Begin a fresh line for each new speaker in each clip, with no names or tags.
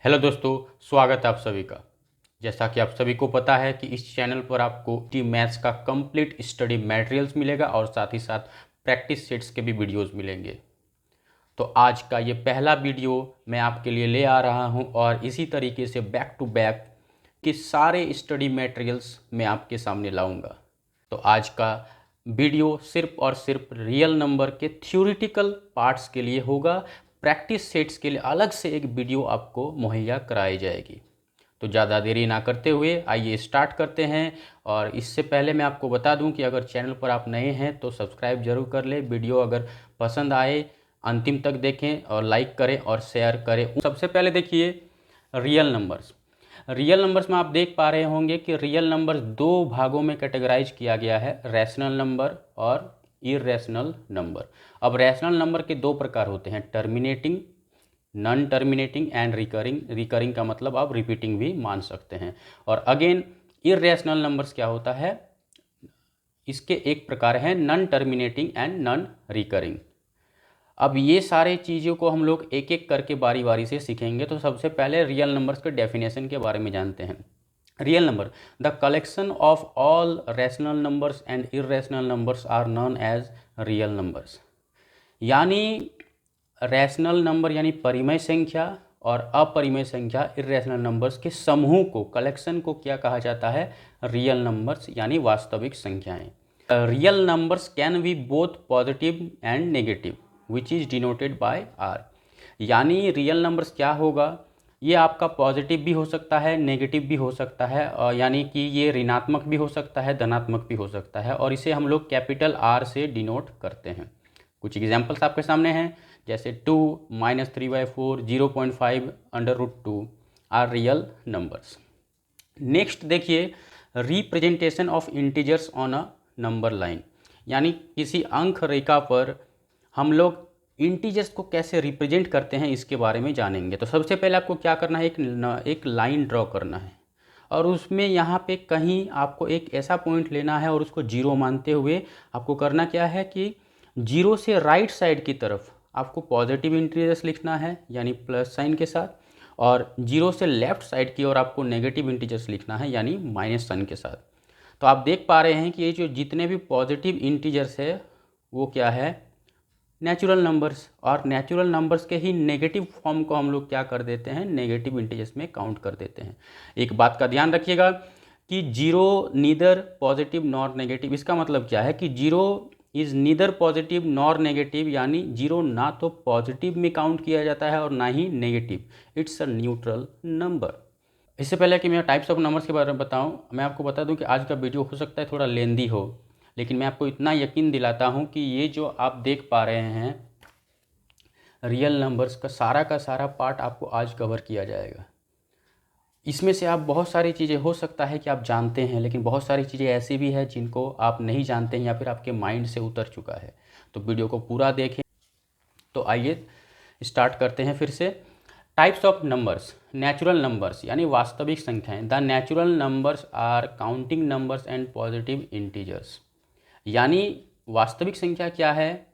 Hello दोस्तों, स्वागत है आप सभी का। जैसा कि आप सभी को पता है कि इस चैनल पर आपको टी मैथ्स का कंप्लीट स्टडी मटेरियल्स मिलेगा और साथ ही साथ प्रैक्टिस सेट्स के भी वीडियोस मिलेंगे। तो आज का ये पहला वीडियो मैं आपके लिए ले आ रहा हूँ और इसी तरीके से बैक टू बैक के सारे स्टडी मटेरियल्स मैं आपके सामने लाऊंगा। तो आज का वीडियो सिर्फ और सिर्फ रियल नंबर के थ्योरेटिकल पार्ट्स के लिए होगा। प्रैक्टिस सेट्स के लिए अलग से एक वीडियो आपको मुहैया कराई जाएगी। तो ज़्यादा देरी ना करते हुए आइए स्टार्ट करते हैं। और इससे पहले मैं आपको बता दूं कि अगर चैनल पर आप नए हैं तो सब्सक्राइब जरूर कर लें। वीडियो अगर पसंद आए अंतिम तक देखें और लाइक करें और शेयर करें। सबसे पहले देखिए रियल नंबर्स। रियल नंबर्स में आप देख पा रहे होंगे कि रियल नंबर्स दो भागों में कैटेगराइज किया गया है, रैशनल नंबर और इरेशनल नंबर। अब रैशनल नंबर के दो प्रकार होते हैं, terminating, non terminating and recurring. Recurring का मतलब आप रिपीटिंग भी मान सकते हैं। और अगेन इरेशनल नंबर्स क्या होता है, इसके एक प्रकार है non terminating and non recurring. अब ये सारे चीज़ों को हम लोग एक एक करके बारी बारी से सीखेंगे। तो सबसे पहले रियल नंबर्स के डेफिनेशन के बारे में जानते हैं। Real number, the collection of all rational numbers and irrational numbers are known as real numbers. यानी रैशनल नंबर यानी परिमेय संख्या और अपरिमेय संख्या इरेशनल नंबर्स के समूह को, कलेक्शन को क्या कहा जाता है, रियल नंबर्स यानी वास्तविक संख्याएं। Real numbers can be both positive and negative which is denoted by R. यानी रियल नंबर्स क्या होगा, ये आपका पॉजिटिव भी हो सकता है, नेगेटिव भी हो सकता है, यानी कि ये ऋणात्मक भी हो सकता है, धनात्मक भी हो सकता है। और इसे हम लोग कैपिटल आर से डिनोट करते हैं। कुछ एग्जाम्पल्स आपके सामने हैं, जैसे 2, -3/4, 0.5 √2 आर रियल नंबर्स। नेक्स्ट देखिए, representation of integers on a number line. यानी किसी अंक रेखा पर हम लोग इंटीजर्स को कैसे रिप्रेजेंट करते हैं इसके बारे में जानेंगे। तो सबसे पहले आपको क्या करना है, एक लाइन ड्रॉ करना है और उसमें यहाँ पे कहीं आपको एक ऐसा पॉइंट लेना है और उसको जीरो मानते हुए आपको करना क्या है कि जीरो से राइट साइड की तरफ आपको पॉजिटिव इंटीजर्स लिखना है यानी प्लस साइन के साथ, और जीरो से लेफ्ट साइड की ओर आपको नेगेटिव इंटीजर्स लिखना है यानी माइनस साइन के साथ। तो आप देख पा रहे हैं कि ये जो जितने भी पॉजिटिव इंटीजर्स है वो क्या है, नेचुरल नंबर्स। और नेचुरल नंबर्स के ही नेगेटिव फॉर्म को हम लोग क्या कर देते हैं, नेगेटिव इंटीजर्स में काउंट कर देते हैं। एक बात का ध्यान रखिएगा कि zero neither positive nor negative. इसका मतलब क्या है कि zero is neither positive nor negative, यानी जीरो ना तो पॉजिटिव में काउंट किया जाता है और ना ही negative. It's a neutral number. इससे पहले कि मैं टाइप्स ऑफ नंबर्स के बारे में बताऊं, मैं आपको बता दूं कि आज का वीडियो हो सकता है थोड़ा लेंदी हो, लेकिन मैं आपको इतना यकीन दिलाता हूं कि ये जो आप देख पा रहे हैं रियल नंबर्स का सारा पार्ट आपको आज कवर किया जाएगा। इसमें से आप बहुत सारी चीज़ें हो सकता है कि आप जानते हैं, लेकिन बहुत सारी चीज़ें ऐसी भी हैं जिनको आप नहीं जानते हैं या फिर आपके माइंड से उतर चुका है। तो वीडियो को पूरा देखें। तो आइए स्टार्ट करते हैं फिर से। Types of numbers, natural numbers यानी वास्तविक संख्याएं। The natural numbers are counting numbers and positive integers. यानी वास्तविक संख्या क्या है,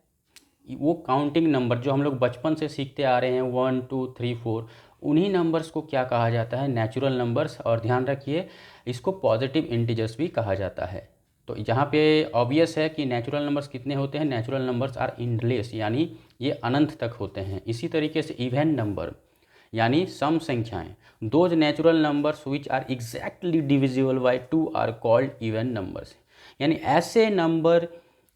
वो काउंटिंग नंबर जो हम लोग बचपन से सीखते आ रहे हैं, 1 2 3 4, उन्हीं नंबर्स को क्या कहा जाता है, नेचुरल नंबर्स। और ध्यान रखिए इसको पॉजिटिव इंटीजर्स भी कहा जाता है। तो यहाँ पे ऑब्वियस है कि नेचुरल नंबर्स कितने होते हैं, नेचुरल नंबर्स आर एंडलेस, यानी ये अनंत तक होते हैं। इसी तरीके से इवन नंबर यानी सम संख्याएं, those natural numbers which are exactly divisible by 2 are called even numbers. यानी ऐसे नंबर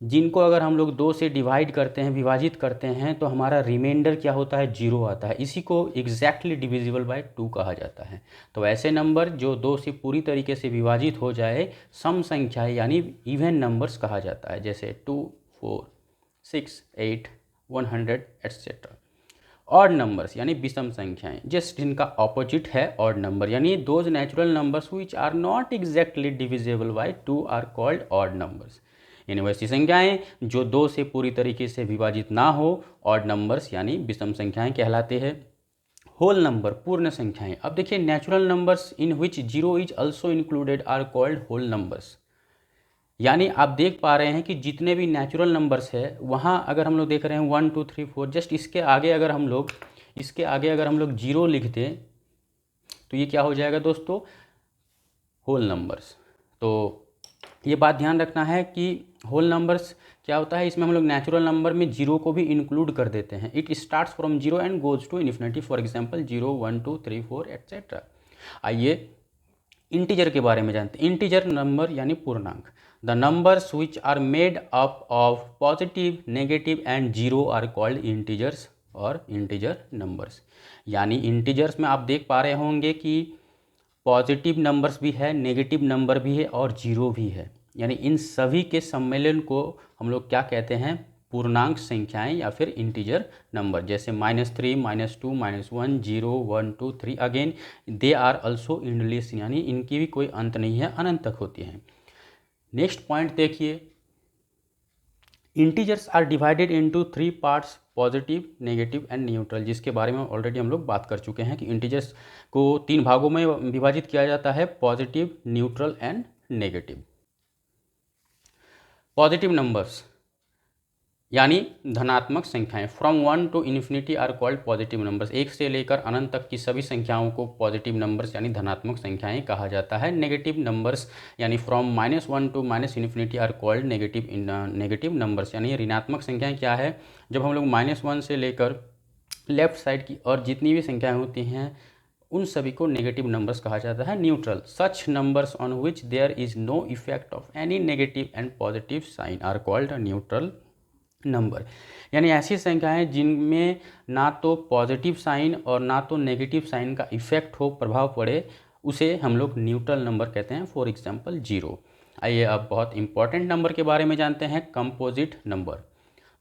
जिनको अगर हम लोग 2 से डिवाइड करते हैं, विभाजित करते हैं, तो हमारा रिमाइंडर क्या होता है, 0 आता है। इसी को एग्जैक्टली डिविजिबल बाय 2 कहा जाता है। तो ऐसे नंबर जो 2 से पूरी तरीके से विभाजित हो जाए, सम संख्याएं यानी इवन नंबर्स कहा जाता है, जैसे 2 4 6 8 100 एट्सेट्रा। ऑड नंबर्स यानी विषम संख्याएं, जस्ट जिनका ऑपोजिट है ऑड नंबर, यानी those natural numbers which are not exactly divisible by 2 are called odd numbers. यानी वैसी संख्याएं जो 2 से पूरी तरीके से विभाजित ना हो, ऑड नंबर्स यानी विषम संख्याएं कहलाते हैं। होल नंबर, पूर्ण संख्याएं। अब देखिए, natural numbers in which zero is also included are called whole numbers. यानी आप देख पा रहे हैं कि जितने भी नेचुरल नंबर्स है वहाँ अगर हम लोग देख रहे हैं 1 2 3 4, जस्ट इसके आगे अगर हम लोग जीरो लिख दें तो ये क्या हो जाएगा दोस्तों, होल नंबर्स। तो ये बात ध्यान रखना है कि होल नंबर्स क्या होता है, इसमें हम लोग नेचुरल नंबर में जीरो को भी इंक्लूड कर देते हैं। It starts from zero and goes to infinity, for example 0 1 2 3 4 etcetera. आइए इंटीजर के बारे में जानते हैं। इंटीजर नंबर यानी पूर्णांक, the numbers which are made up of positive, negative and zero are called integers और इंटीजर नंबर्स। यानी इंटीजर्स में आप देख पा रहे होंगे कि पॉजिटिव नंबर्स भी है, नेगेटिव नंबर भी है और जीरो भी है। यानी इन सभी के सम्मेलन को हम लोग क्या कहते हैं, पूर्णांक संख्याएं या फिर इंटीजर नंबर। जैसे -3, -2, -1, 0 1 2 3। Again they are also endless, यानी इनकी भी कोई अंत नहीं है, अनंत तक होती हैं। नेक्स्ट पॉइंट देखिए, integers are divided into 3 parts, positive, negative and neutral, जिसके बारे में ऑलरेडी हम लोग बात कर चुके हैं कि इंटीजर्स को 3 भागों में विभाजित किया जाता है, positive, neutral and negative. Positive numbers यानी धनात्मक संख्याएं, from 1 to infinity are called positive numbers. 1 से लेकर अनंत तक की सभी संख्याओं को पॉजिटिव नंबर्स यानी धनात्मक संख्याएं कहा जाता है। नेगेटिव नंबर्स यानी from -1 to -infinity are called negative numbers, यानी ऋणात्मक संख्याएं क्या है, जब हम लोग -1 से लेकर लेफ्ट साइड की और जितनी भी संख्याएँ होती हैं उन सभी को नेगेटिव नंबर्स कहा जाता है। Neutral, such numbers on which there is no effect of any negative and positive sign are called neutral number. यानी ऐसी संख्याएं जिनमें ना तो पॉजिटिव साइन और ना तो नेगेटिव साइन का इफेक्ट हो, प्रभाव पड़े, उसे हम लोग न्यूट्रल नंबर कहते हैं, फॉर एग्जांपल 0। आइए अब बहुत इंपॉर्टेंट नंबर के बारे में जानते हैं, composite number.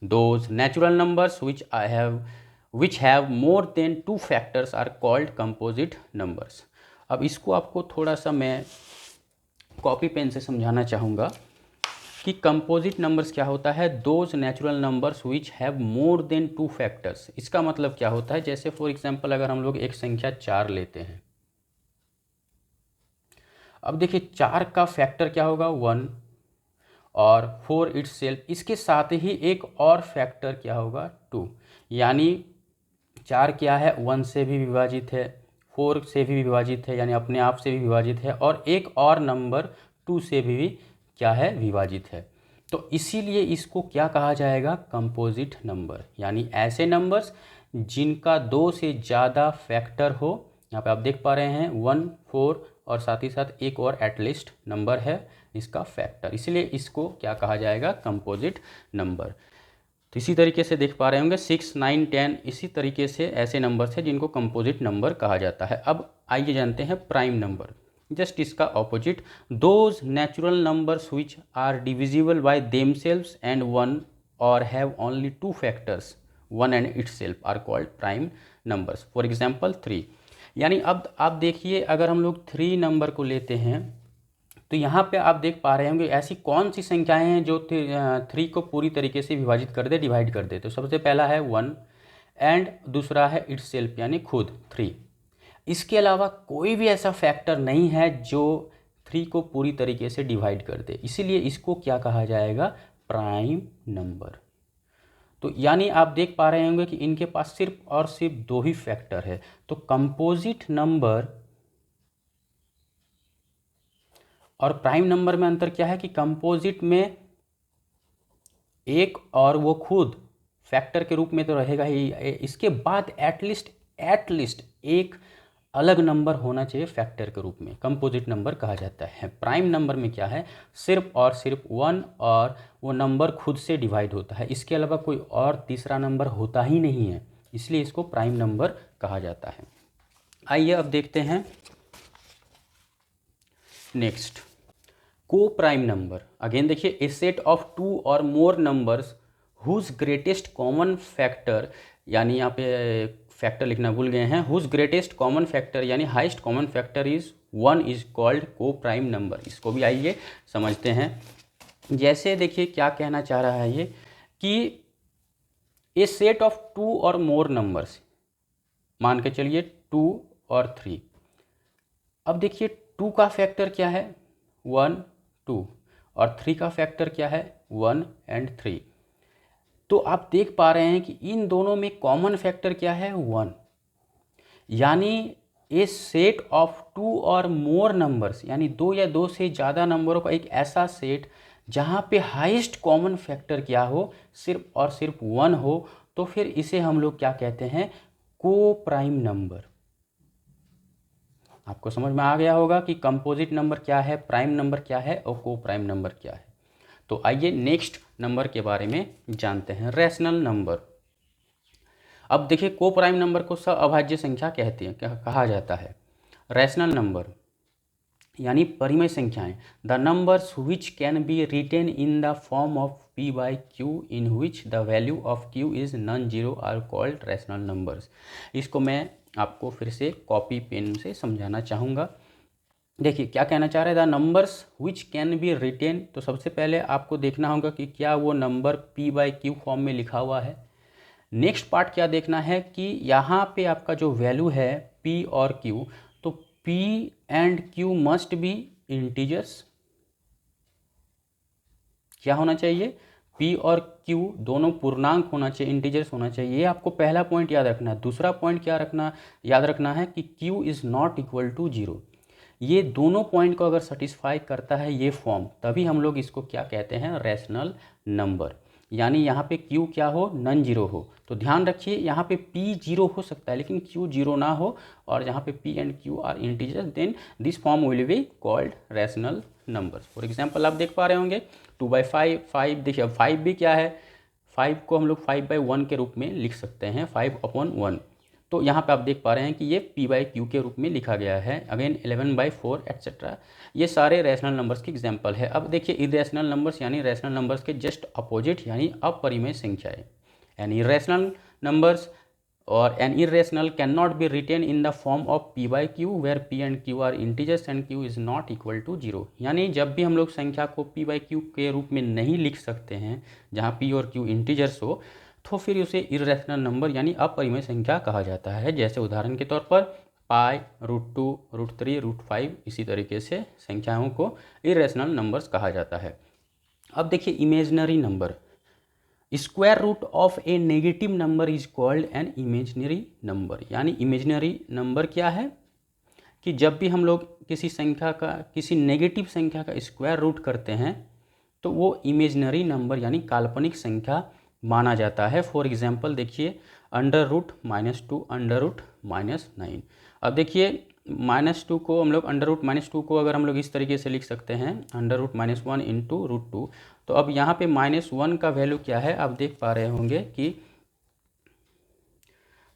Those natural numbers which have more than 2 factors are called composite numbers। अब इसको आपको थोड़ा सा मैं कॉपी पेन से समझाना चाहूँगा कि कंपोजिट नंबर्स क्या होता है। Those natural numbers which have more than 2 factors, इसका मतलब क्या होता है, जैसे फॉर एग्जांपल अगर हम लोग एक संख्या 4 लेते हैं, अब देखिए 4 का फैक्टर क्या होगा 1 और 4 इटसेल्फ, इसके साथ ही एक और फैक्टर क्या होगा 2। यानी 4 क्या है 1 से भी विभाजित है, 4 से भी विभाजित है, यानी अपने आप से भी विभाजित है, और एक और नंबर 2 से भी क्या है विभाजित है। तो इसीलिए इसको क्या कहा जाएगा, कंपोजिट नंबर। यानी ऐसे नंबर्स जिनका 2 से ज़्यादा फैक्टर हो। यहाँ पे आप देख पा रहे हैं 1 4 और साथ ही साथ एक और एटलीस्ट नंबर है इसका फैक्टर, इसलिए इसको क्या कहा जाएगा, कंपोजिट नंबर। तो इसी तरीके से देख पा रहे होंगे 6 9 10, इसी तरीके से ऐसे नंबर्स हैं जिनको कंपोजिट नंबर कहा जाता है। अब आइए जानते हैं प्राइम नंबर, जस्ट इसका opposite. Those natural numbers which are divisible by themselves and 1 और have only 2 factors 1 and itself are called prime numbers, for example 3। यानी अब आप देखिए अगर हम लोग 3 नंबर को लेते हैं तो यहाँ पे आप देख पा रहे होंगे ऐसी कौन सी संख्याएं हैं जो 3 को पूरी तरीके से विभाजित कर दे, डिवाइड कर दे। तो सबसे पहला है 1 एंड दूसरा है इटसेल्फ यानी खुद 3। इसके अलावा कोई भी ऐसा फैक्टर नहीं है जो 3 को पूरी तरीके से डिवाइड कर दे, इसीलिए इसको क्या कहा जाएगा, प्राइम नंबर। तो यानी आप देख पा रहे होंगे कि इनके पास सिर्फ और सिर्फ 2 ही फैक्टर है। तो कंपोजिट नंबर और प्राइम नंबर में अंतर क्या है कि कंपोजिट में एक और वो खुद फैक्टर के रूप में तो रहेगा ही, इसके बाद एटलीस्ट एक अलग नंबर होना चाहिए फैक्टर के रूप में, कंपोजिट नंबर कहा जाता है। प्राइम नंबर में क्या है, सिर्फ और सिर्फ 1 और वो नंबर खुद से डिवाइड होता है, इसके अलावा कोई और तीसरा नंबर होता ही नहीं है, इसलिए इसको प्राइम नंबर कहा जाता है। आइए अब देखते हैं नेक्स्ट, को प्राइम नंबर। अगेन देखिए, ए सेट ऑफ 2 और more numbers whose greatest common factor, यानी यहाँ पे फैक्टर लिखना भूल गए हैं, हुज ग्रेटेस्ट कॉमन फैक्टर यानी highest common factor is 1 is called coprime number. इसको भी आइए समझते हैं। जैसे देखिए क्या कहना चाह रहा है ये कि ए सेट ऑफ 2 और मोर नंबर्स, मान के चलिए 2 और 3। अब देखिए 2 का फैक्टर क्या है 1 2 और 3 का फैक्टर क्या है 1 एंड 3। तो आप देख पा रहे हैं कि इन दोनों में कॉमन फैक्टर क्या है 1, यानी ए सेट ऑफ 2 और मोर नंबर्स, यानी 2 या 2 से ज़्यादा नंबरों का एक ऐसा सेट जहाँ पे हाईएस्ट कॉमन फैक्टर क्या हो, सिर्फ और सिर्फ 1 हो, तो फिर इसे हम लोग क्या कहते हैं, को प्राइम नंबर। आपको समझ में आ गया होगा कि कंपोजिट नंबर क्या है, प्राइम नंबर क्या है और को प्राइम नंबर क्या है। तो आइए नेक्स्ट नंबर के बारे में जानते हैं, रैशनल नंबर। अब देखिए, को प्राइम नंबर को सअभाज्य संख्या कहते हैं, कहा जाता है। रैशनल नंबर यानी परिमेय संख्याएं, the numbers which can be written in the form of p by q in which the value of q is non zero are called rational numbers. इसको मैं आपको फिर से कॉपी पेन से समझाना चाहूँगा। देखिए क्या कहना चाह रहे हैं, the numbers which can be written, तो सबसे पहले आपको देखना होगा कि क्या वो number p by q form में लिखा हुआ है। नेक्स्ट पार्ट क्या देखना है कि यहाँ पे आपका जो वैल्यू है p और q, तो p and q must be integers. क्या होना चाहिए, p और q दोनों पूर्णांक होना चाहिए, इंटीजर्स होना चाहिए। ये आपको पहला पॉइंट याद रखना है। दूसरा पॉइंट क्या याद रखना है कि q is not equal to zero. ये दोनों पॉइंट को अगर सेटिस्फाई करता है ये फॉर्म, तभी हम लोग इसको क्या कहते हैं, रैशनल नंबर। यानी यहाँ पे q क्या हो, नॉन जीरो हो। तो ध्यान रखिए, यहाँ पे p जीरो हो सकता है लेकिन q जीरो ना हो, और जहाँ पे p and q are integers, then this form will be called rational numbers. For example आप देख पा रहे होंगे 2/5, 5, देखिए अब 5 भी क्या है, 5 को हम लोग 5/1 के रूप में लिख सकते हैं, 5/1। तो यहाँ पे आप देख पा रहे हैं कि ये p बाई क्यू के रूप में लिखा गया है। अगेन 11/4 एट्सेट्रा, ये सारे रैशनल नंबर्स के एग्जांपल है। अब देखिए इरेशनल नंबर्स यानी रैशनल नंबर्स के जस्ट अपोजिट यानी अपरिमेय संख्याएं। एन इरेशनल नंबर्स और an irrational can not be written in the form of p by q where p and q are integers and q is not equal to zero. यानी जब भी हम लोग संख्या को p बाई क्यू के रूप में नहीं लिख सकते हैं, जहाँ p और q इंटीजर्स हो, तो फिर उसे इरेशनल नंबर यानी अपरिमेय संख्या कहा जाता है। जैसे उदाहरण के तौर पर पाई, √2, √3, √5, इसी तरीके से संख्याओं को इरेशनल नंबर्स कहा जाता है। अब देखिए imaginary number, square root of a negative number is called an imaginary number. यानी इमेजनरी नंबर क्या है कि जब भी हम लोग किसी संख्या का, किसी नेगेटिव संख्या का स्क्वायर रूट करते हैं तो वो इमेजनरी नंबर यानी काल्पनिक संख्या माना जाता है। फॉर एग्जाम्पल देखिए √-2, √-9। अब देखिए -2 को हम लोग √-2 को अगर हम लोग इस तरीके से लिख सकते हैं √-1 इंटू √2। तो अब यहाँ पे -1 का वैल्यू क्या है आप देख पा रहे होंगे कि,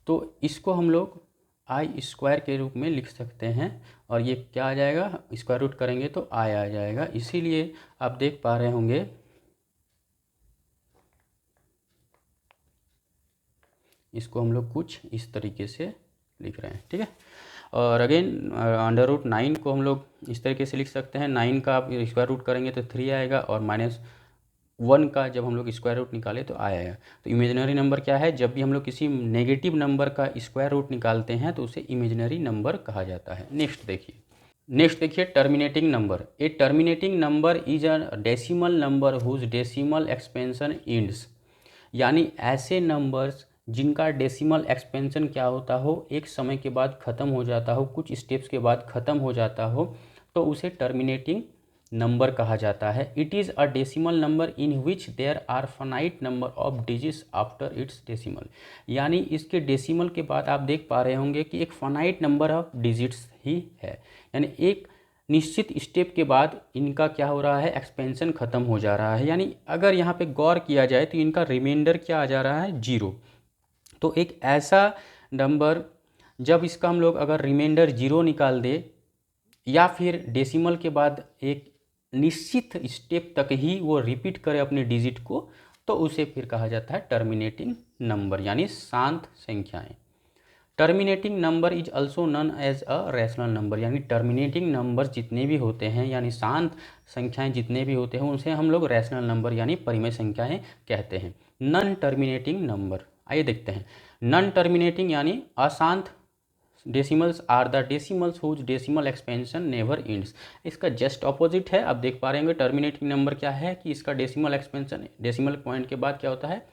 तो इसको हम लोग i² के रूप में लिख सकते हैं, और ये क्या आ जाएगा, स्क्वायर रूट करेंगे तो i आ जाएगा। इसीलिए आप देख पा रहे होंगे इसको हम लोग कुछ इस तरीके से लिख रहे हैं, ठीक है। और अगेन √9 को हम लोग इस तरीके से लिख सकते हैं, 9 का आप स्क्वायर रूट करेंगे तो 3 आएगा, और -1 का जब हम लोग स्क्वायर रूट निकाले तो आएगा। तो इमेजनरी नंबर क्या है, जब भी हम लोग किसी नेगेटिव नंबर का स्क्वायर रूट निकालते हैं तो उसे इमेजनरी नंबर कहा जाता है। नेक्स्ट देखिए terminating number. A terminating number is a decimal number whose decimal expansion ends. यानी ऐसे नंबर्स जिनका डेसिमल एक्सपेंशन क्या होता हो, एक समय के बाद ख़त्म हो जाता हो, कुछ स्टेप्स के बाद ख़त्म हो जाता हो, तो उसे टर्मिनेटिंग नंबर कहा जाता है। It is a decimal number in which there are finite number of digits after its decimal. यानी इसके डेसिमल के बाद आप देख पा रहे होंगे कि एक फाइनाइट नंबर ऑफ डिजिट्स ही है, यानी एक निश्चित स्टेप के बाद इनका क्या हो रहा है, एक्सपेंशन ख़त्म हो जा रहा है। यानी अगर यहाँ पे गौर किया जाए तो इनका रिमाइंडर क्या आ जा रहा है, 0। तो एक ऐसा नंबर जब इसका हम लोग अगर रिमाइंडर 0 निकाल दे, या फिर डेसिमल के बाद एक निश्चित स्टेप तक ही वो रिपीट करे अपने डिजिट को, तो उसे फिर कहा जाता है टर्मिनेटिंग नंबर यानी शांत संख्याएं। Terminating number is also known as a rational number. यानी टर्मिनेटिंग नंबर जितने भी होते हैं, यानी शांत संख्याएं जितने भी होते हैं, उनसे हम लोग रैशनल नंबर यानी परिमेय संख्याएं कहते हैं। नॉन टर्मिनेटिंग नंबर, आइए देखते हैं। नॉन टर्मिनेटिंग यानी अशांत decimals are the decimals whose decimal expansion never ends. इसका जस्ट ऑपोजिट है। आप देख पा रहे होंगे टर्मिनेटिंग नंबर क्या है कि इसका डेसिमल एक्सपेंशन, डेसिमल पॉइंट के बाद क्या होता है,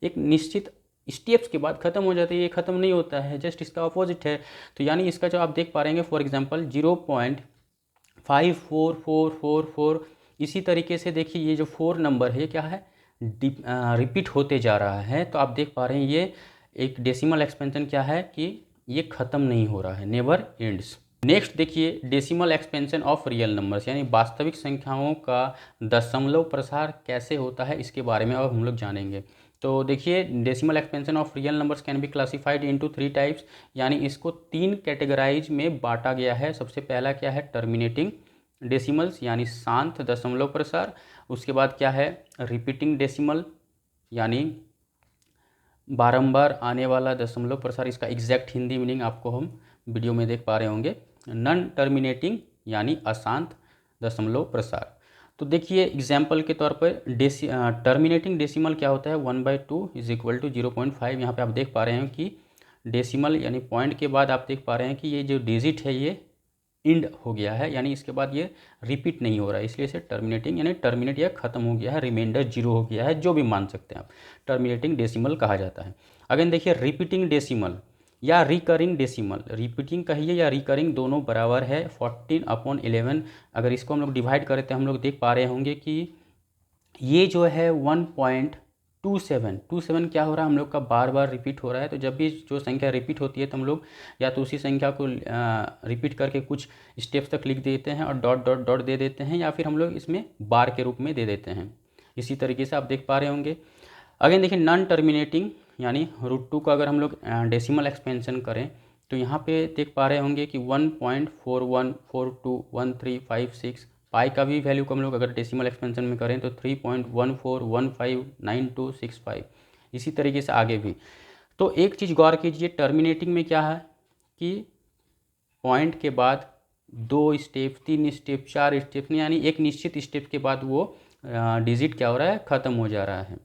एक निश्चित स्टेप्स के बाद ख़त्म हो जाती है, ये ख़त्म नहीं होता है, जस्ट इसका अपोजिट है। तो यानी इसका जो आप देख पा रहे हैं फॉर एग्जांपल 0.54444, इसी तरीके से देखिए ये जो 4 नंबर है क्या है, रिपीट होते जा रहा है। तो आप देख पा रहे हैं ये एक डेसिमल एक्सपेंशन क्या है कि ये ख़त्म नहीं हो रहा है, नेवर एंड्स। नेक्स्ट देखिए decimal expansion of real numbers, यानी वास्तविक संख्याओं का दशमलव प्रसार कैसे होता है, इसके बारे में अब हम लोग जानेंगे। तो देखिए decimal expansion of real numbers can be classified into 3 types, यानी इसको 3 कैटेगराइज में बांटा गया है। सबसे पहला क्या है, टर्मिनेटिंग डेसिमल्स यानी शांत दशमलव प्रसार। उसके बाद क्या है, रिपीटिंग डेसिमल यानी बारंबार आने वाला दशमलव प्रसार, इसका एग्जैक्ट हिंदी मीनिंग आपको हम वीडियो में देख पा रहे होंगे। नॉन टर्मिनेटिंग यानी अशांत दशमलव प्रसार। तो देखिए एग्जाम्पल के तौर पर टर्मिनेटिंग डेसिमल क्या होता है, 1/2 इज इक्वल टू 0.5। यहाँ पे आप देख पा रहे हैं कि डेसिमल यानी पॉइंट के बाद आप देख पा रहे हैं कि ये जो डिजिट है ये इंड हो गया है, यानी इसके बाद ये रिपीट नहीं हो रहा है, इसलिए इसे टर्मिनेटिंग यानी टर्मिनेट या ख़त्म हो गया है, रिमाइंडर 0 हो गया है, जो भी मान सकते हैं आप, टर्मिनेटिंग डेसिमल कहा जाता है। अगेन देखिए रिपीटिंग डेसिमल या रिकरिंग डेसिमल, रिपीटिंग कहिए या रिकरिंग दोनों बराबर है 14/11। अगर इसको हम लोग डिवाइड करें तो हम लोग देख पा रहे होंगे कि ये जो है 1.27 क्या हो रहा है हम लोग का, बार बार रिपीट हो रहा है। तो जब भी जो संख्या रिपीट होती है तो हम लोग या तो उसी संख्या को रिपीट करके कुछ स्टेप्स तक लिख देते हैं और डॉट डॉट डॉट दे देते हैं, या फिर हम लोग इसमें बार के रूप में दे देते हैं। इसी तरीके से आप देख पा रहे होंगे। अगेन देखिए नॉन टर्मिनेटिंग यानी √2 का अगर हम लोग डेसिमल एक्सपेंशन करें तो यहाँ पे देख पा रहे होंगे कि 1.41421356, पाई का भी वैल्यू को हम लोग अगर डेसिमल एक्सपेंशन में करें तो 3.14159265। इसी तरीके से आगे भी। तो एक चीज़ गौर कीजिए, टर्मिनेटिंग में क्या है कि पॉइंट के बाद 2 स्टेप 3 स्टेप 4 स्टेप, यानी एक निश्चित स्टेप के बाद वो डिजिट क्या हो रहा है, ख़त्म हो जा रहा है।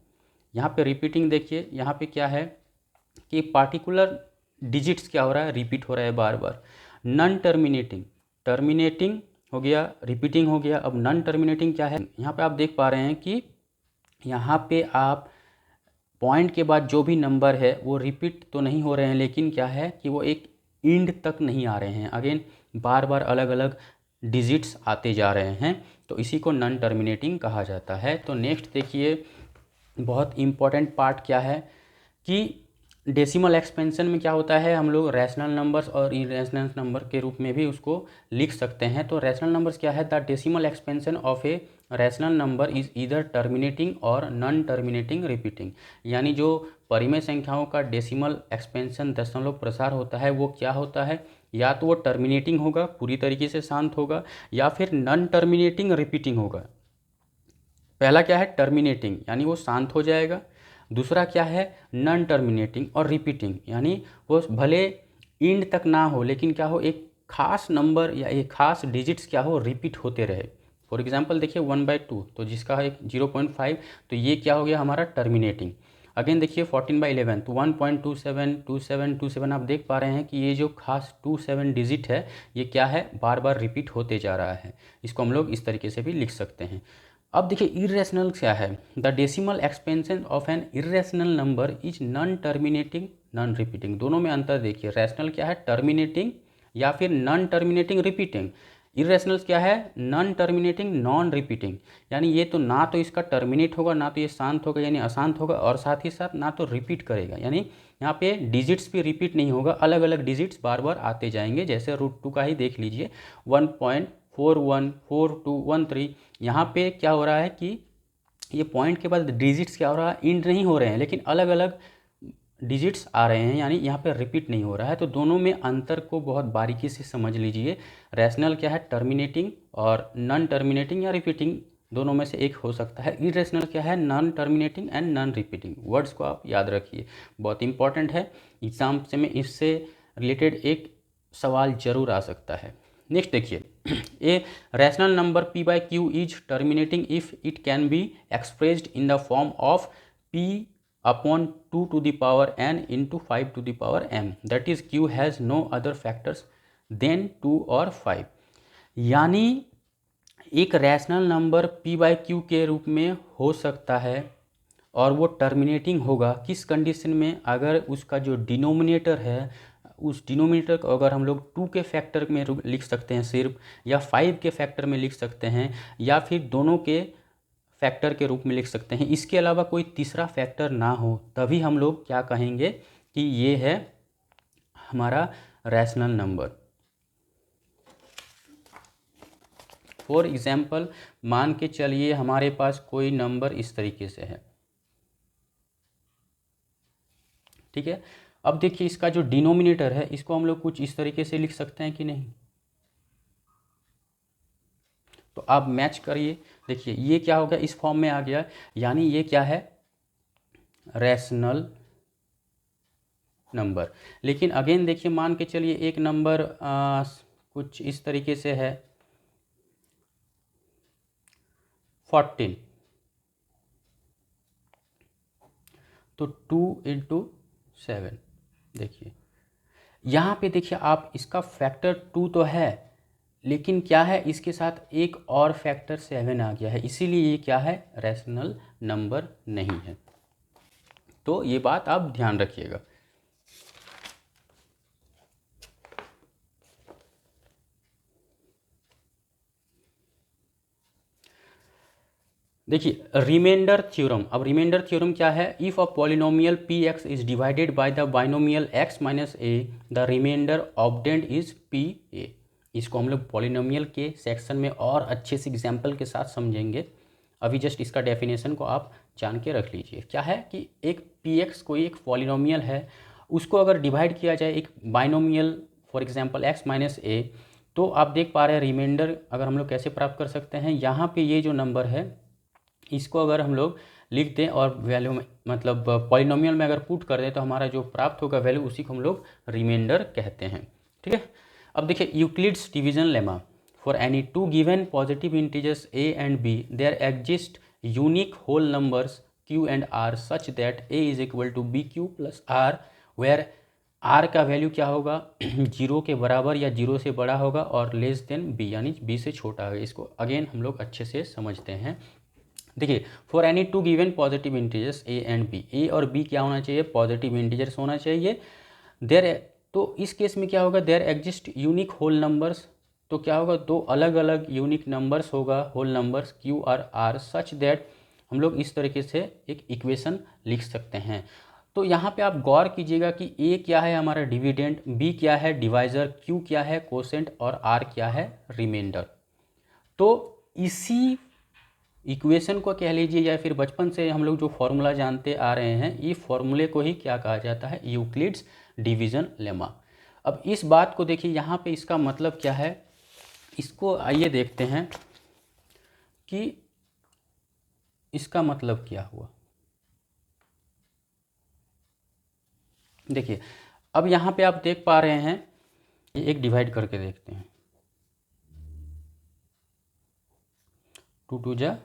यहाँ पे रिपीटिंग देखिए, यहाँ पे क्या है कि पार्टिकुलर डिजिट्स क्या हो रहा है, रिपीट हो रहा है बार बार। नॉन टर्मिनेटिंग, टर्मिनेटिंग हो गया, रिपीटिंग हो गया, अब नॉन टर्मिनेटिंग क्या है, यहाँ पे आप देख पा रहे हैं कि यहाँ पे आप पॉइंट के बाद जो भी नंबर है वो रिपीट तो नहीं हो रहे हैं, लेकिन क्या है कि वो एक इंड तक नहीं आ रहे हैं, अगेन बार बार अलग अलग डिजिट्स आते जा रहे हैं, तो इसी को नॉन टर्मिनेटिंग कहा जाता है। तो नेक्स्ट देखिए बहुत इम्पॉर्टेंट पार्ट क्या है कि डेसिमल एक्सपेंशन में क्या होता है, हम लोग रैशनल नंबर्स और इरेशनल नंबर के रूप में भी उसको लिख सकते हैं। तो रैशनल नंबर्स क्या है, the decimal expansion of A rational number is either terminating और नॉन टर्मिनेटिंग रिपीटिंग, यानी जो परिमेय संख्याओं का डेसिमल एक्सपेंशन दशमलव प्रसार होता है वो क्या होता है, या तो वो टर्मिनेटिंग होगा, पूरी तरीके से शांत होगा, या फिर नॉन टर्मिनेटिंग रिपीटिंग होगा। पहला क्या है, टर्मिनेटिंग यानी वो शांत हो जाएगा। दूसरा क्या है, नॉन टर्मिनेटिंग और रिपीटिंग, यानी वो भले इंड तक ना हो लेकिन क्या हो, एक खास नंबर या एक खास डिजिट्स क्या हो, रिपीट होते रहे। फॉर एग्जांपल देखिए 1/2, तो जिसका है 0.5, तो ये क्या हो गया हमारा टर्मिनेटिंग। अगेन देखिए 14/11, तो 1.272727 आप देख पा रहे हैं कि ये जो खास 27 डिजिट है ये क्या है, बार बार रिपीट होते जा रहा है। इसको हम लोग इस तरीके से भी लिख सकते हैं। अब देखिए इरेशनल क्या है, the decimal expansion of an irrational number is non terminating non repeating. दोनों में अंतर देखिए, रैशनल क्या है, टर्मिनेटिंग या फिर नॉन टर्मिनेटिंग रिपीटिंग। इरेशनल क्या है, नॉन टर्मिनेटिंग नॉन रिपीटिंग, यानी ये तो ना तो इसका टर्मिनेट होगा, ना तो ये शांत होगा यानी अशांत होगा, और साथ ही साथ ना तो रिपीट करेगा, यानी यहाँ पे डिजिट्स भी रिपीट नहीं होगा, अलग अलग डिजिट्स बार बार आते जाएंगे। जैसे √2 का ही देख लीजिए 1.414213, यहाँ पे क्या हो रहा है कि ये पॉइंट के बाद डिजिट्स क्या हो रहा है, इंड नहीं हो रहे हैं लेकिन अलग अलग डिजिट्स आ रहे हैं, यानी यहाँ पे रिपीट नहीं हो रहा है। तो दोनों में अंतर को बहुत बारीकी से समझ लीजिए। रैशनल क्या है, टर्मिनेटिंग, और नॉन टर्मिनेटिंग या रिपीटिंग दोनों में से एक हो सकता है। इरेशनल क्या है, non terminating and non repeating. Words को आप याद रखिए, बहुत इंपॉर्टेंट है, एग्जाम से में इससे रिलेटेड एक सवाल जरूर आ सकता है। नेक्स्ट देखिए, a rational number p/q is terminating if it can be expressed in the form of p/2n into 5m, that is q has no other factors than 2 और 5। यानी एक रैशनल नंबर p/q के रूप में हो सकता है और वो टर्मिनेटिंग होगा किस कंडीशन में, अगर उसका जो डिनोमिनेटर है उस डिनोमिनेटर को अगर हम लोग 2 के फैक्टर में लिख सकते हैं सिर्फ, या 5 के फैक्टर में लिख सकते हैं, या फिर दोनों के फैक्टर के रूप में लिख सकते हैं, इसके अलावा कोई तीसरा फैक्टर ना हो, तभी हम लोग क्या कहेंगे कि ये है हमारा रैशनल नंबर। फॉर एग्जाम्पल मान के चलिए हमारे पास कोई नंबर इस तरीके से है, ठीक है। अब देखिए इसका जो डिनोमिनेटर है इसको हम लोग कुछ इस तरीके से लिख सकते हैं कि नहीं, तो आप मैच करिए। देखिए ये क्या हो गया, इस फॉर्म में आ गया, यानी ये क्या है, रैशनल नंबर। लेकिन अगेन देखिए मान के चलिए एक नंबर कुछ इस तरीके से है 14, तो 2 × 7, देखिए यहाँ पे देखिए आप इसका फैक्टर 2 तो है, लेकिन क्या है इसके साथ एक और फैक्टर 7 आ गया है, इसीलिए ये क्या है, रैशनल नंबर नहीं है। तो ये बात आप ध्यान रखिएगा। देखिए रिमाइंडर थ्योरम, अब रिमाइंडर थ्योरम क्या है, if a polynomial p x is divided by the binomial x minus a, the remainder obtained is p a. इसको हम लोग पॉलिनोमियल के सेक्शन में और अच्छे से एग्जाम्पल के साथ समझेंगे, अभी जस्ट इसका डेफिनेशन को आप जान के रख लीजिए। क्या है कि एक पी एक्स कोई एक पॉलिनोमियल है, उसको अगर डिवाइड किया जाए एक binomial for example X minus A, तो आप देख पा रहे हैं रिमाइंडर अगर हम लोग कैसे प्राप्त कर सकते हैं, यहाँ पे ये जो नंबर है इसको अगर हम लोग लिख दें और वैल्यू में मतलब पॉलिनोमियल में अगर पुट कर दें तो हमारा जो प्राप्त होगा वैल्यू, उसी को हम लोग रिमाइंडर कहते हैं, ठीक है। अब देखिए Euclid's division lemma, for any 2 given positive integers a and b there exist unique whole numbers q and r such that a is equal to b q plus r, where r का वैल्यू क्या होगा 0 के बराबर या 0 से बड़ा होगा और लेस देन b, यानी b से छोटा है। इसको अगेन हम लोग अच्छे से समझते हैं। देखिए for any 2 given positive integers a and b, a और b क्या होना चाहिए, पॉजिटिव इंटीजर्स होना चाहिए। देयर, तो इस केस में क्या होगा, there exist unique whole numbers, तो क्या होगा, 2 अलग अलग यूनिक नंबर्स होगा, होल नंबर्स q और r, सच दैट हम लोग इस तरीके से एक इक्वेशन लिख सकते हैं। तो यहाँ पे आप गौर कीजिएगा कि a क्या है हमारा डिविडेंड, b क्या है डिवाइज़र, q क्या है कोसेंट और r क्या है रिमाइंडर। तो इसी इक्वेशन को कह लीजिए या फिर बचपन से हम लोग जो फॉर्मूला जानते आ रहे हैं, ये फॉर्मूले को ही क्या कहा जाता है, यूक्लिड्स डिवीजन लेमा। अब इस बात को देखिए यहाँ पे इसका मतलब क्या है, इसको आइए देखते हैं कि इसका मतलब क्या हुआ। देखिए अब यहाँ पे आप देख पा रहे हैं, ये एक डिवाइड करके देखते हैं, 2 2 जा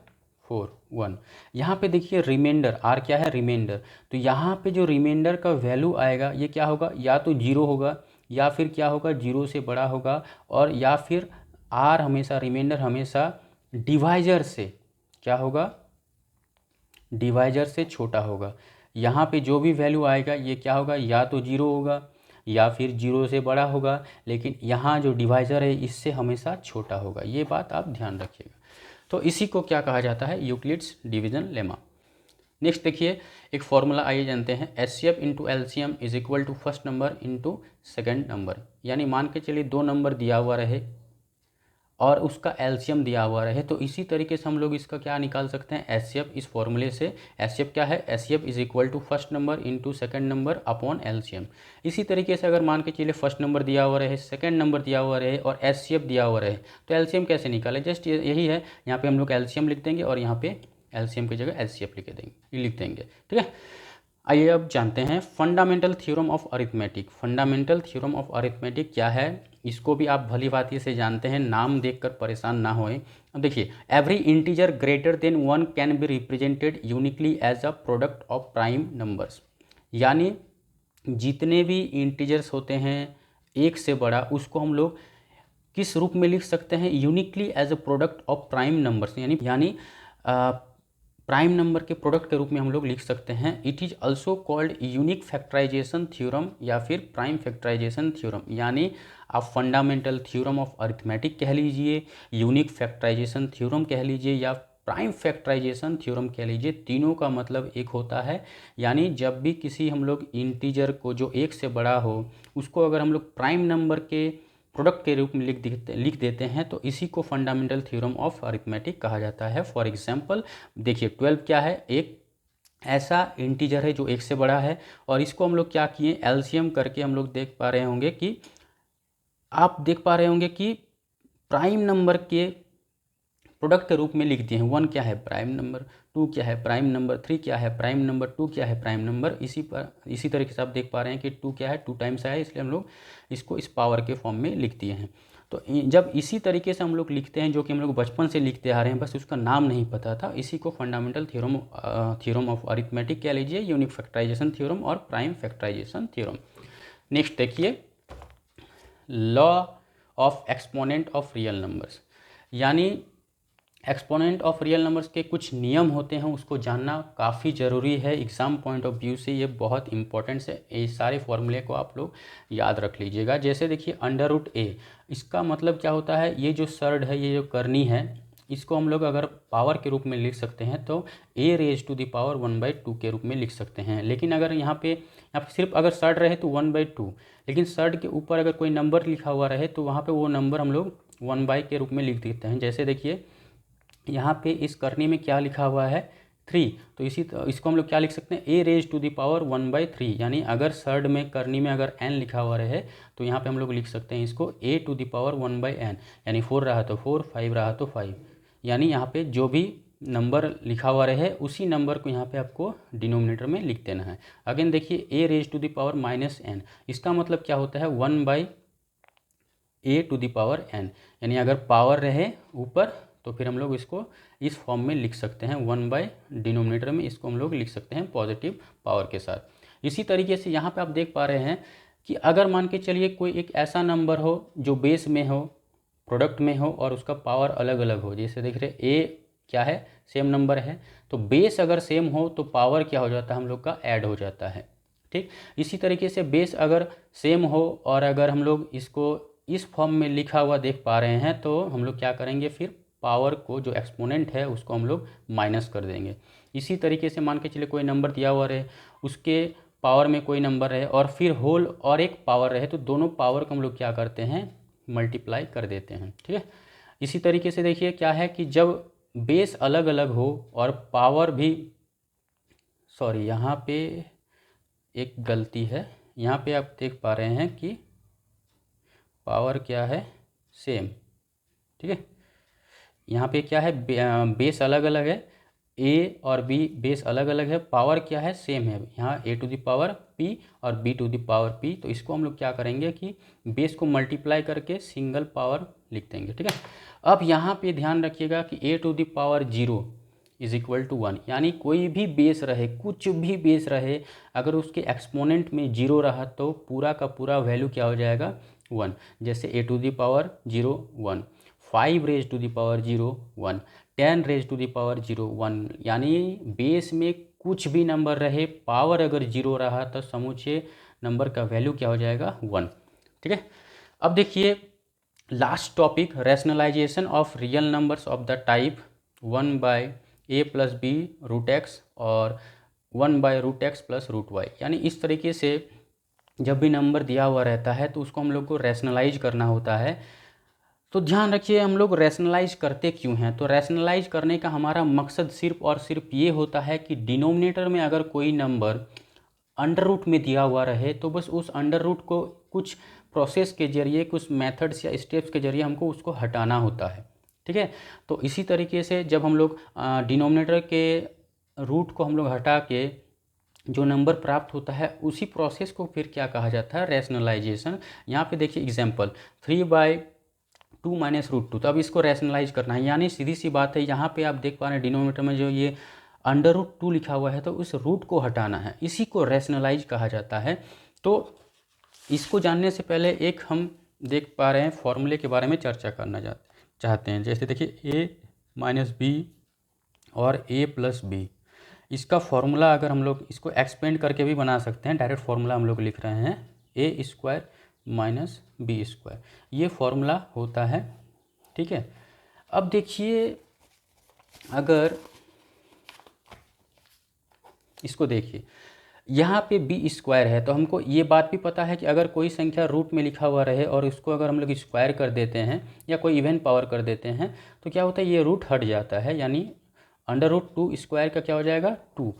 4 1। यहाँ पे देखिए रिमाइंडर r क्या है, रिमाइंडर, तो यहाँ पे जो रिमाइंडर का वैल्यू आएगा ये क्या होगा, या तो 0 होगा या फिर क्या होगा 0 से बड़ा होगा, और या फिर r हमेशा, रिमाइंडर हमेशा डिवाइजर से क्या होगा, डिवाइजर से छोटा होगा। यहाँ पे जो भी वैल्यू आएगा ये क्या होगा, या तो 0 होगा या फिर 0 से बड़ा होगा, लेकिन यहाँ जो डिवाइजर है इससे हमेशा छोटा होगा। ये बात आप ध्यान रखिएगा। तो इसी को क्या कहा जाता है, यूक्लिड्स डिवीजन लेमा। नेक्स्ट देखिए एक फॉर्मूला आइए जानते हैं, HCF into LCM is equal to first number into second number. यानी मान के चलिए 2 नंबर दिया हुआ रहे और उसका एलसीएम दिया हुआ रहे, तो इसी तरीके से हम लोग इसका क्या निकाल सकते हैं, HCF। इस फॉर्मूले से HCF क्या है, HCF is equal to first number into second number upon LCM. इसी तरीके से अगर मान के चलिए फर्स्ट नंबर दिया हुआ रहे, सेकेंड नंबर दिया हुआ रहे और HCF दिया हुआ रहे, तो एलसीएम कैसे निकाले, जस्ट यही है, यहाँ पे हम लोग एलसीएम लिख देंगे और यहाँ पे एलसीएम की जगह HCF लिख देंगे, ठीक है। आइए अब जानते हैं fundamental theorem of arithmetic. Fundamental theorem of arithmetic क्या है, इसको भी आप भली भांति से जानते हैं, नाम देखकर परेशान ना होएं। अब देखिए every integer greater than 1 can be represented uniquely as a product of prime numbers. यानी जितने भी इंटीजर्स होते हैं 1 से बड़ा, उसको हम लोग किस रूप में लिख सकते हैं, uniquely as a product of prime numbers. यानी प्राइम नंबर के प्रोडक्ट के रूप में हम लोग लिख सकते हैं। It is also called unique factorization theorem या फिर प्राइम फैक्टराइजेशन थ्योरम, यानी आप फंडामेंटल थ्योरम ऑफ अरिथमेटिक कह लीजिए, यूनिक फैक्टराइजेशन थ्योरम कह लीजिए या प्राइम फैक्टराइजेशन थ्योरम कह लीजिए, तीनों का मतलब एक होता है। यानी जब भी किसी हम लोग इंटीजर को जो एक से बड़ा हो उसको अगर हम लोग प्राइम नंबर के प्रोडक्ट के रूप में लिख देते हैं तो इसी को फंडामेंटल थ्योरम ऑफ अरिथमेटिक कहा जाता है। फॉर एग्जांपल देखिए 12 क्या है, एक ऐसा इंटीजर है जो एक से बड़ा है और इसको हम लोग क्या किए, एलसीएम करके हम लोग देख पा रहे होंगे कि आप देख पा रहे होंगे कि प्राइम नंबर के प्रोडक्ट के रूप में लिख दिए हैं। 1 क्या है, प्राइम नंबर, 2 क्या है, प्राइम नंबर, 3 क्या है, प्राइम नंबर, 2 क्या है, प्राइम नंबर। इसी तरीके से आप देख पा रहे हैं कि 2 क्या है, 2 टाइम्स आया, इसलिए हम लोग इसको इस पावर के फॉर्म में लिख दिए हैं। तो जब इसी तरीके से हम लोग लिखते हैं, जो कि हम लोग बचपन से लिखते आ रहे हैं, बस उसका नाम नहीं पता था, इसी को फंडामेंटल थ्योरम ऑफ अरिथमेटिक कह लीजिए, यूनिक फैक्टराइजेशन थ्योरम और प्राइम फैक्टराइजेशन थ्योरम। नेक्स्ट देखिए, law of exponent of real numbers, यानी एक्सपोनेंट ऑफ रियल नंबर्स के कुछ नियम होते हैं, उसको जानना काफ़ी ज़रूरी है। एग्ज़ाम पॉइंट ऑफ व्यू से ये बहुत इंपॉर्टेंट है। ये सारे फॉर्मूले को आप लोग याद रख लीजिएगा। जैसे देखिए अंडर रूट ए, इसका मतलब क्या होता है, ये जो सर्ड है, ये जो करनी है, इसको हम लोग अगर पावर के रूप में लिख सकते हैं तो ए रेज टू द पावर 1/2 के रूप में लिख सकते हैं। लेकिन अगर यहाँ पे सिर्फ अगर सर्ड रहे तो 1/2, लेकिन सर्ड के ऊपर अगर कोई नंबर लिखा हुआ रहे तो वहाँ पे वो नंबर हम लोग 1 के रूप में लिख देते हैं। जैसे देखिए यहाँ पे इस करनी में क्या लिखा हुआ है, 3, तो इसको हम लोग क्या लिख सकते हैं, ए रेज टू द पावर 1/3, यानी अगर सर्ड में करनी में अगर n लिखा हुआ रहे तो यहाँ पे हम लोग लिख सकते हैं इसको ए टू द पावर 1/n, यानी 4 रहा तो 4, 5 रहा तो 5, यानी यहाँ पे जो भी नंबर लिखा हुआ रहे उसी नंबर को यहाँ पे आपको डिनोमिनेटर में लिख देना है। अगेन देखिए A raise to the power -n, इसका मतलब क्या होता है, 1/a to the power n, यानी अगर पावर रहे ऊपर तो फिर हम लोग इसको इस फॉर्म में लिख सकते हैं, 1 डिनोमिनेटर में इसको हम लोग लिख सकते हैं पॉजिटिव पावर के साथ। इसी तरीके से यहाँ पे आप देख पा रहे हैं कि अगर मान के चलिए कोई एक ऐसा नंबर हो जो बेस में हो, प्रोडक्ट में हो और उसका पावर अलग अलग हो, जैसे देख रहे ए क्या है, सेम नंबर है, तो बेस अगर सेम हो तो पावर क्या हो जाता है, हम लोग का ऐड हो जाता है। ठीक, इसी तरीके से बेस अगर सेम हो और अगर हम लोग इसको इस फॉर्म में लिखा हुआ देख पा रहे हैं तो हम लोग क्या करेंगे, फिर पावर को जो एक्सपोनेंट है उसको हम लोग माइनस कर देंगे। इसी तरीके से मान के चलिए कोई नंबर दिया हुआ रहे, उसके पावर में कोई नंबर रहे और फिर होल और एक पावर रहे, तो दोनों पावर को हम लोग क्या करते हैं, मल्टीप्लाई कर देते हैं। ठीक है, इसी तरीके से देखिए क्या है कि जब बेस अलग अलग हो और पावर भी, सॉरी यहाँ पे एक गलती है, यहाँ पे आप देख पा रहे हैं कि पावर क्या है, सेम। ठीक है, यहाँ पे क्या है, बेस अलग अलग है, ए और बी बेस अलग अलग है, पावर क्या है, सेम है। यहाँ a to the power p और b to the power p, तो इसको हम लोग क्या करेंगे कि बेस को मल्टीप्लाई करके सिंगल पावर लिख देंगे। ठीक है, अब यहाँ पे ध्यान रखिएगा कि A to the power 0 is equal to 1, यानी कोई भी बेस रहे, कुछ भी बेस रहे, अगर उसके एक्सपोनेंट में 0 रहा तो पूरा का पूरा वैल्यू क्या हो जाएगा, 1। जैसे A to the power 0 1, 5 raise to the power 0 1, 10 raise to the power 0 1, यानी बेस में कुछ भी नंबर रहे, पावर अगर 0 रहा तो समूचे नंबर का वैल्यू क्या हो जाएगा, 1। ठीक है, अब देखिए last topic, rationalization of real numbers of the type 1/a + b √x और 1/√x + √y, यानी इस तरीके से जब भी नंबर दिया हुआ रहता है तो उसको हम लोग को रैशनलाइज करना होता है। तो ध्यान रखिए हम लोग रैशनलाइज करते क्यों हैं, तो रैशनलाइज करने का हमारा मकसद सिर्फ और सिर्फ ये होता है कि डिनोमिनेटर में अगर कोई नंबर अंडर रूट में दिया हुआ रहे तो बस उस अंडर रूट को कुछ प्रोसेस के जरिए, कुछ मेथड्स या स्टेप्स के जरिए हमको उसको हटाना होता है। ठीक है, तो इसी तरीके से जब हम लोग डिनोमिनेटर के रूट को हम लोग हटा के जो नंबर प्राप्त होता है उसी प्रोसेस को फिर क्या कहा जाता है, रैशनलाइजेशन। यहाँ पे देखिए एग्जांपल 3/2 - √2, तो अब इसको रैशनलाइज करना है, यानी सीधी सी बात है, यहाँ पे आप देख पा रहे हैं डिनोमिनेटर में जो ये अंडर रूट 2 लिखा हुआ है तो उस रूट को हटाना है, इसी को रैशनलाइज कहा जाता है। तो इसको जानने से पहले एक हम देख पा रहे हैं फॉर्मूले के बारे में चर्चा करना चाहते हैं। जैसे देखिए a - b और a प्लस बी, इसका फॉर्मूला अगर हम लोग इसको एक्सपेंड करके भी बना सकते हैं, डायरेक्ट फॉर्मूला हम लोग लिख रहे हैं ए स्क्वायर माइनस बी स्क्वायर, ये फॉर्मूला होता है। ठीक है, अब देखिए अगर इसको देखिए, यहाँ पे बी स्क्वायर है तो हमको ये बात भी पता है कि अगर कोई संख्या रूट में लिखा हुआ रहे और उसको अगर हम लोग स्क्वायर कर देते हैं या कोई इवन पावर कर देते हैं तो क्या होता है, ये रूट हट जाता है, यानी अंडर रूट 2 स्क्वायर का क्या हो जाएगा 2।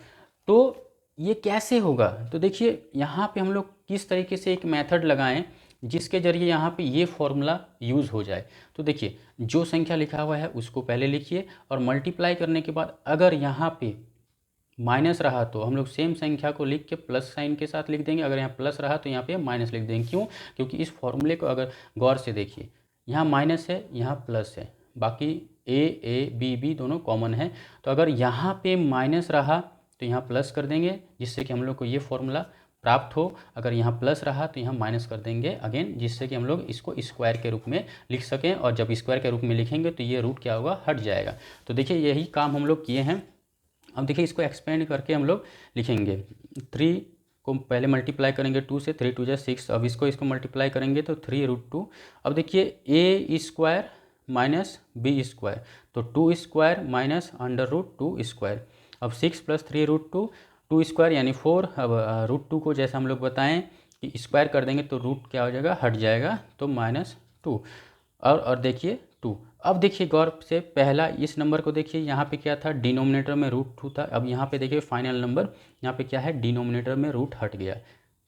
तो ये कैसे होगा, तो देखिए यहाँ पे हम लोग किस तरीके से एक मेथड लगाएं जिसके ज़रिए यहाँ पे ये फॉर्मूला यूज़ हो जाए। तो देखिए जो संख्या लिखा हुआ है उसको पहले लिखिए और मल्टीप्लाई करने के बाद अगर यहाँ पे माइनस रहा तो हम लोग सेम संख्या को लिख के प्लस साइन के साथ लिख देंगे, अगर यहाँ प्लस रहा तो यहाँ पे माइनस लिख देंगे। क्यों, क्योंकि इस फॉर्मूले को अगर गौर से देखिए, यहाँ माइनस है यहाँ प्लस है, बाकी ए बी बी दोनों कॉमन है, तो अगर यहाँ पे माइनस रहा तो यहाँ प्लस कर देंगे जिससे कि हम लोग को ये फॉर्मूला प्राप्त हो, अगर यहाँ प्लस रहा तो यहाँ माइनस कर देंगे अगेन, जिससे कि हम लोग इसको स्क्वायर के रूप में लिख सकें, और जब स्क्वायर के रूप में लिखेंगे तो ये रूट क्या होगा, हट जाएगा। तो देखिए यही काम हम लोग किए हैं। अब देखिए इसको एक्सपेंड करके हम लोग लिखेंगे, 3 को पहले मल्टीप्लाई करेंगे 2 से, 3 2 6, अब इसको मल्टीप्लाई करेंगे तो 3√2। अब देखिए a square minus b square, तो 2 square minus under root 2 square, अब 6 + 3√2, 2 स्क्वायर यानी 4। अब √2 को जैसे हम लोग बताएं कि स्क्वायर कर देंगे तो रूट क्या हो जाएगा, हट जाएगा, तो -2 और देखिए 2। अब देखिए गौर से पहला इस नंबर को देखिए, यहाँ पे क्या था, डिनोमिनेटर में √2 था, अब यहाँ पे देखिए फाइनल नंबर यहाँ पे क्या है, डिनोमिनेटर में रूट हट गया।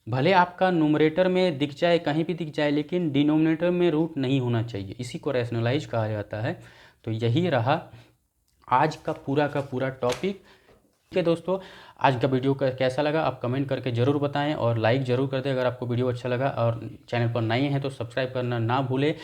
भले आपका न्यूमरेटर में दिख जाए, कहीं भी दिख जाए, लेकिन डिनोमिनेटर में रूट नहीं होना चाहिए, इसी को रैशनलाइज कहा जाता है। तो यही रहा आज का पूरा टॉपिक। ठीक है दोस्तों, आज का वीडियो का कैसा लगा आप कमेंट करके ज़रूर बताएं और लाइक ज़रूर कर दें अगर आपको वीडियो अच्छा लगा, और चैनल पर नए हैं तो सब्सक्राइब करना ना भूलें।